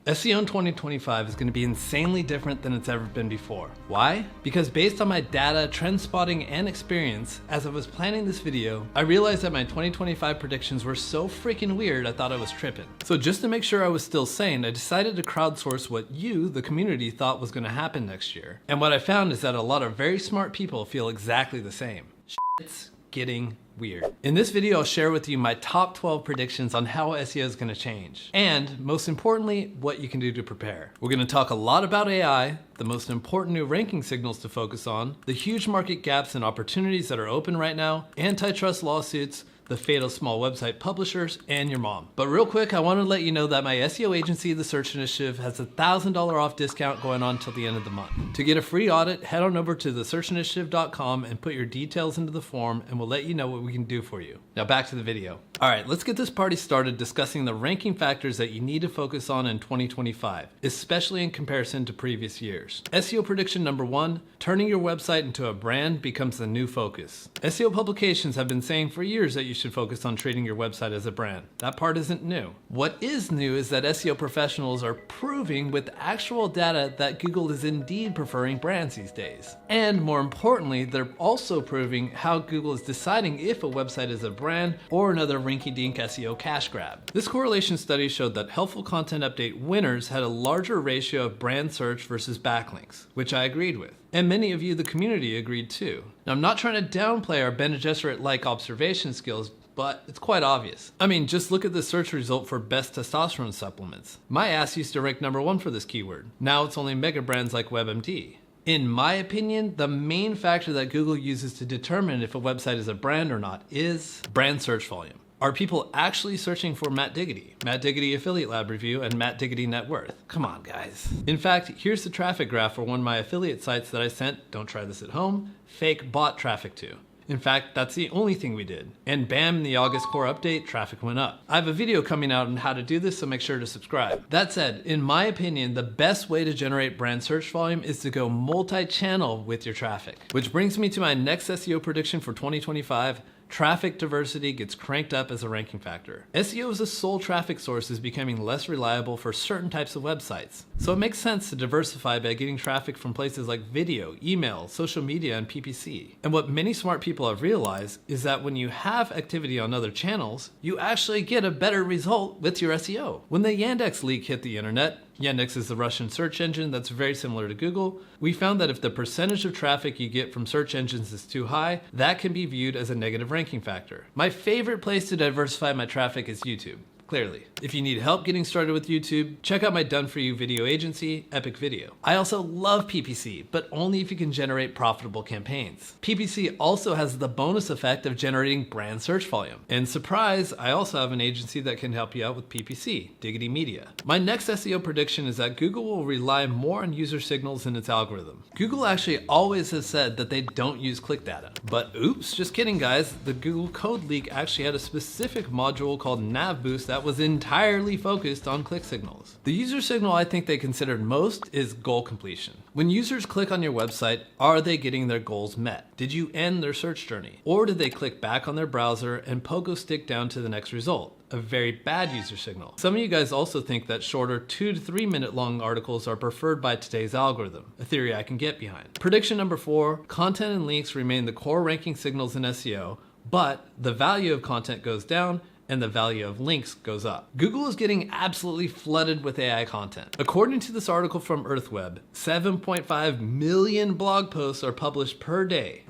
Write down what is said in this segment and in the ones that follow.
SEO in 2025 is going to be insanely different than it's ever been before. Why? Because based on my data, trend spotting, and experience, as I was planning this video, I realized that my 2025 predictions were so freaking weird I thought I was tripping. So just to make sure I was still sane, I decided to crowdsource what you, the community, thought was going to happen next year. And what I found is that a lot of very smart people feel exactly the same. Shit's getting weird. In this video, I'll share with you my top 12 predictions on how SEO is going to change. And most importantly, what you can do to prepare. We're going to talk a lot about AI, the most important new ranking signals to focus on, the huge market gaps and opportunities that are open right now, antitrust lawsuits, the fate of small website publishers, and your mom. But real quick, I want to let you know that my SEO agency, The Search Initiative, has a $1,000 off discount going on till the end of the month. To get a free audit, head on over to thesearchinitiative.com and put your details into the form, and we'll let you know what we can do for you. Now back to the video. All right, let's get this party started discussing the ranking factors that you need to focus on in 2025, especially in comparison to previous years. SEO prediction number 1, turning your website into a brand becomes the new focus. SEO publications have been saying for years that you should focus on treating your website as a brand. That part isn't new. What is new is that SEO professionals are proving with actual data that Google is indeed preferring brands these days. And more importantly, they're also proving how Google is deciding if a website is a brand or another rinky-dink SEO cash grab. This correlation study showed that helpful content update winners had a larger ratio of brand search versus backlinks, which I agreed with. And many of you, the community, agreed too. Now, I'm not trying to downplay our Bene Gesserit-like observation skills, but it's quite obvious. I mean, just look at the search result for best testosterone supplements. My ass used to rank number 1 for this keyword. Now it's only mega brands like WebMD. In my opinion, the main factor that Google uses to determine if a website is a brand or not is brand search volume. Are people actually searching for Matt Diggity Affiliate Lab Review, and Matt Diggity Net Worth? Come on, guys. In fact, here's the traffic graph for one of my affiliate sites that I sent, don't try this at home, fake bot traffic to. In fact, that's the only thing we did. And bam, in the August core update, traffic went up. I have a video coming out on how to do this, so make sure to subscribe. That said, in my opinion, the best way to generate brand search volume is to go multi-channel with your traffic. Which brings me to my next SEO prediction for 2025. Traffic diversity gets cranked up as a ranking factor. SEO as a sole traffic source is becoming less reliable for certain types of websites. So it makes sense to diversify by getting traffic from places like video, email, social media, and PPC. And what many smart people have realized is that when you have activity on other channels, you actually get a better result with your SEO. When the Yandex leak hit the internet, Yandex is the Russian search engine that's very similar to Google. We found that if the percentage of traffic you get from search engines is too high, that can be viewed as a negative ranking factor. My favorite place to diversify my traffic is YouTube. Clearly. If you need help getting started with YouTube, check out my done-for-you video agency, Epic Video. I also love PPC, but only if you can generate profitable campaigns. PPC also has the bonus effect of generating brand search volume. And surprise, I also have an agency that can help you out with PPC, Diggity Media. My next SEO prediction is that Google will rely more on user signals in its algorithm. Google actually always has said that they don't use click data. But oops, just kidding guys, the Google code leak actually had a specific module called Nav Boost that was entirely focused on click signals. The user signal I think they considered most is goal completion. When users click on your website, are they getting their goals met? Did you end their search journey? Or did they click back on their browser and pogo stick down to the next result? A very bad user signal. Some of you guys also think that shorter 2 to 3 minute long articles are preferred by today's algorithm, a theory I can get behind. Prediction number 4, content and links remain the core ranking signals in SEO, but the value of content goes down and the value of links goes up. Google is getting absolutely flooded with AI content. According to this article from EarthWeb, 7.5 million blog posts are published per day.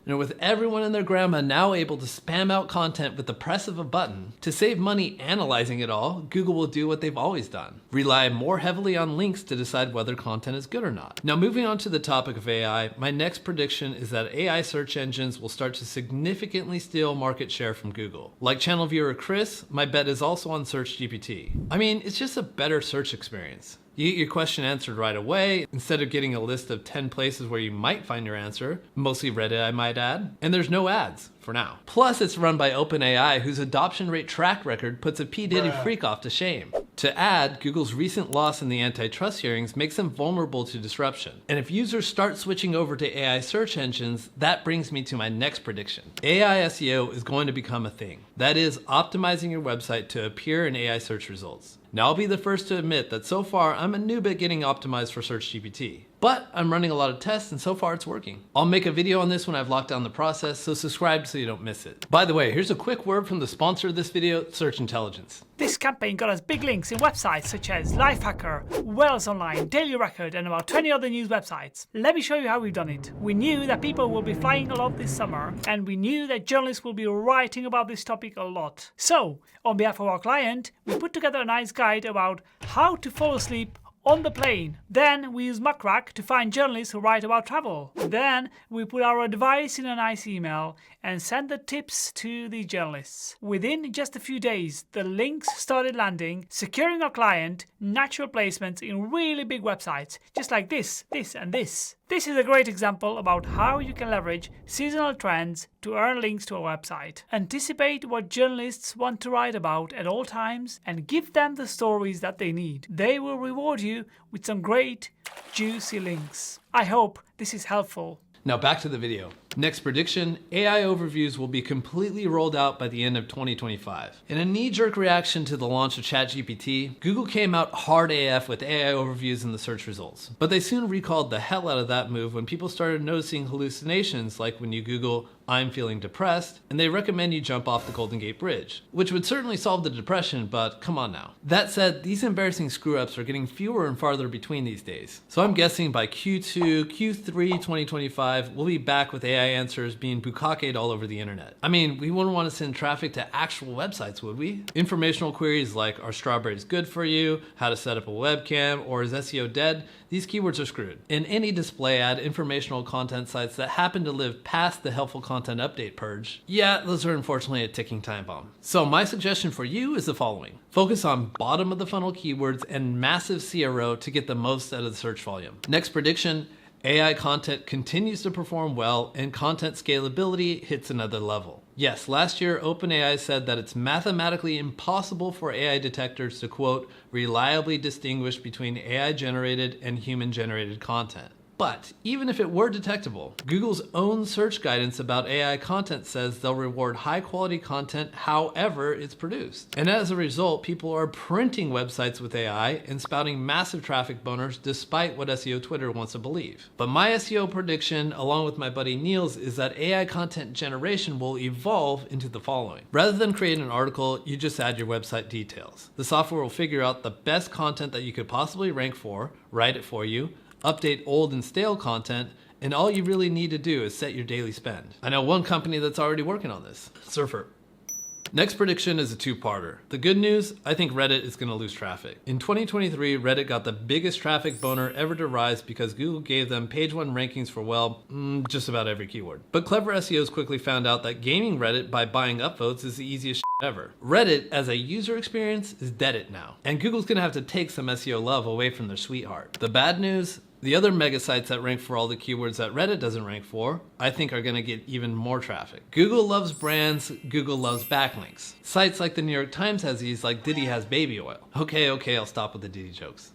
And with everyone and their grandma now able to spam out content with the press of a button, to save money analyzing it all, Google will do what they've always done. Rely more heavily on links to decide whether content is good or not. Now moving on to the topic of AI, my next prediction is that AI search engines will start to significantly steal market share from Google. Like channel viewer Chris, my bet is also on SearchGPT. I mean, it's just a better search experience. You get your question answered right away, instead of getting a list of 10 places where you might find your answer, mostly Reddit I might add, and there's no ads, for now. Plus it's run by OpenAI, whose adoption rate track record puts a P. Diddy freak off to shame. To add, Google's recent loss in the antitrust hearings makes them vulnerable to disruption. And if users start switching over to AI search engines, that brings me to my next prediction. AI SEO is going to become a thing. That is, optimizing your website to appear in AI search results. Now I'll be the first to admit that so far I'm a noob at getting optimized for SearchGPT. But I'm running a lot of tests and so far it's working. I'll make a video on this when I've locked down the process, so subscribe so you don't miss it. By the way, here's a quick word from the sponsor of this video, Search Intelligence. This campaign got us big links in websites such as Lifehacker, Wales Online, Daily Record, and about 20 other news websites. Let me show you how we've done it. We knew that people will be flying a lot this summer, and we knew that journalists will be writing about this topic a lot. So, on behalf of our client, we put together a nice guide about how to fall asleep on the plane. Then we use Muckrack to find journalists who write about travel. Then we put our advice in a nice email and send the tips to the journalists. Within just a few days, the links started landing, securing our client natural placements in really big websites, just like this, and this. This is a great example about how you can leverage seasonal trends to earn links to a website. Anticipate what journalists want to write about at all times and give them the stories that they need. They will reward you with some great, juicy links. I hope this is helpful. Now back to the video. Next prediction, AI overviews will be completely rolled out by the end of 2025. In a knee-jerk reaction to the launch of ChatGPT, Google came out hard AF with AI overviews in the search results. But they soon recalled the hell out of that move when people started noticing hallucinations like when you Google, "I'm feeling depressed," and they recommend you jump off the Golden Gate Bridge, which would certainly solve the depression, but come on now. That said, these embarrassing screw-ups are getting fewer and farther between these days. So I'm guessing by Q2, Q3 2025, we'll be back with AI answers being bukkake'd all over the internet. I mean, we wouldn't want to send traffic to actual websites, would we? Informational queries like, are strawberries good for you? How to set up a webcam? Or is SEO dead? These keywords are screwed. In any display ad, informational content sites that happen to live past the helpful content update purge, yeah, those are unfortunately a ticking time bomb. So my suggestion for you is the following. Focus on bottom of the funnel keywords and massive CRO to get the most out of the search volume. Next prediction, AI content continues to perform well and content scalability hits another level. Yes, last year OpenAI said that it's mathematically impossible for AI detectors to, quote, reliably distinguish between AI generated and human generated content. But even if it were detectable, Google's own search guidance about AI content says they'll reward high quality content however it's produced. And as a result, people are printing websites with AI and spouting massive traffic boners despite what SEO Twitter wants to believe. But my SEO prediction, along with my buddy Neil's, is that AI content generation will evolve into the following. Rather than create an article, you just add your website details. The software will figure out the best content that you could possibly rank for, write it for you, update old and stale content, and all you really need to do is set your daily spend. I know one company that's already working on this, Surfer. Next prediction is a two-parter. The good news, I think Reddit is going to lose traffic. In 2023, Reddit got the biggest traffic boner ever to rise because Google gave them page 1 rankings for, well, just about every keyword. But clever SEOs quickly found out that gaming Reddit by buying upvotes is the easiest shit ever. Reddit, as a user experience, is dead now. And Google's going to have to take some SEO love away from their sweetheart. The bad news, the other mega sites that rank for all the keywords that Reddit doesn't rank for, I think are going to get even more traffic. Google loves brands, Google loves backlinks. Sites like the New York Times has these, like Diddy has baby oil. Okay, I'll stop with the Diddy jokes.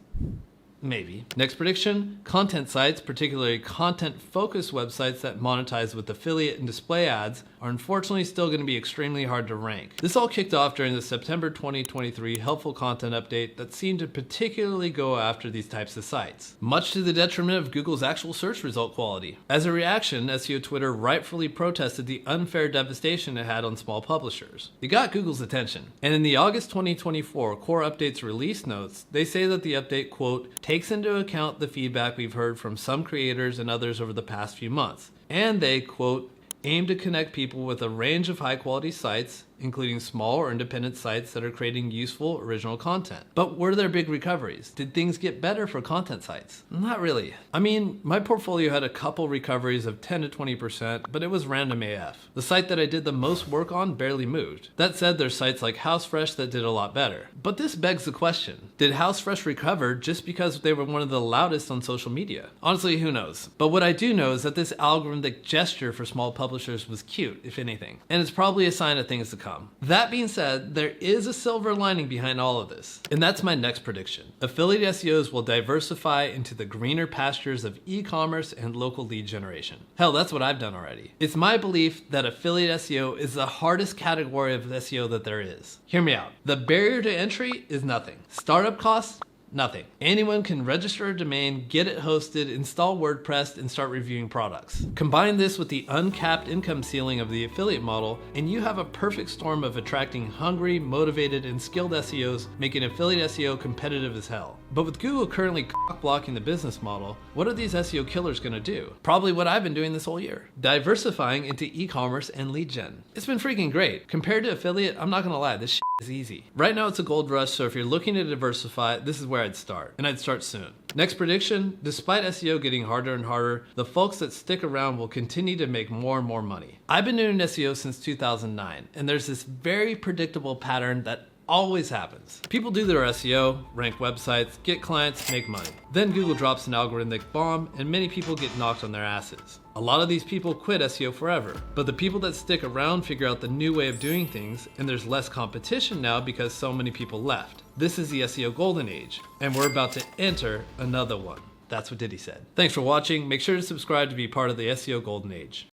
Maybe. Next prediction, content sites, particularly content-focused websites that monetize with affiliate and display ads, are unfortunately still going to be extremely hard to rank. This all kicked off during the September 2023 helpful content update that seemed to particularly go after these types of sites, much to the detriment of Google's actual search result quality. As a reaction, SEO Twitter rightfully protested the unfair devastation it had on small publishers. It got Google's attention, and in the August 2024 Core Updates release notes, they say that the update, quote, takes into account the feedback we've heard from some creators and others over the past few months, and they, quote, aim to connect people with a range of high-quality sites, including small or independent sites that are creating useful original content. But were there big recoveries? Did things get better for content sites? Not really. I mean, my portfolio had a couple recoveries of 10 to 20%, but it was random AF. The site that I did the most work on barely moved. That said, there's sites like HouseFresh that did a lot better. But this begs the question, did HouseFresh recover just because they were one of the loudest on social media? Honestly, who knows? But what I do know is that this algorithmic gesture for small publishers was cute, if anything. And it's probably a sign of things to come. come. That being said, there is a silver lining behind all of this, and that's my next prediction. Affiliate SEOs will diversify into the greener pastures of e-commerce and local lead generation. Hell, that's what I've done already. It's my belief that affiliate SEO is the hardest category of SEO that there is. Hear me out. The barrier to entry is nothing. Startup costs? Nothing. Anyone can register a domain, get it hosted, install WordPress, and start reviewing products. Combine this with the uncapped income ceiling of the affiliate model, and you have a perfect storm of attracting hungry, motivated, and skilled SEOs, making affiliate SEO competitive as hell. But with Google currently cock-blocking the business model, what are these SEO killers gonna do? Probably what I've been doing this whole year. Diversifying into e-commerce and lead gen. It's been freaking great. Compared to affiliate, I'm not gonna lie, this shit is easy. Right now it's a gold rush, so if you're looking to diversify, this is where I'd start, and I'd start soon. Next prediction, despite SEO getting harder and harder, the folks that stick around will continue to make more and more money. I've been doing SEO since 2009, and there's this very predictable pattern that always happens. People do their SEO, rank websites, get clients, make money. Then Google drops an algorithmic bomb and many people get knocked on their asses. A lot of these people quit SEO forever, but the people that stick around figure out the new way of doing things, and there's less competition now because so many people left. This is the SEO golden age, and we're about to enter another one. That's what Diddy said. Thanks for watching. Make sure to subscribe to be part of the SEO golden age.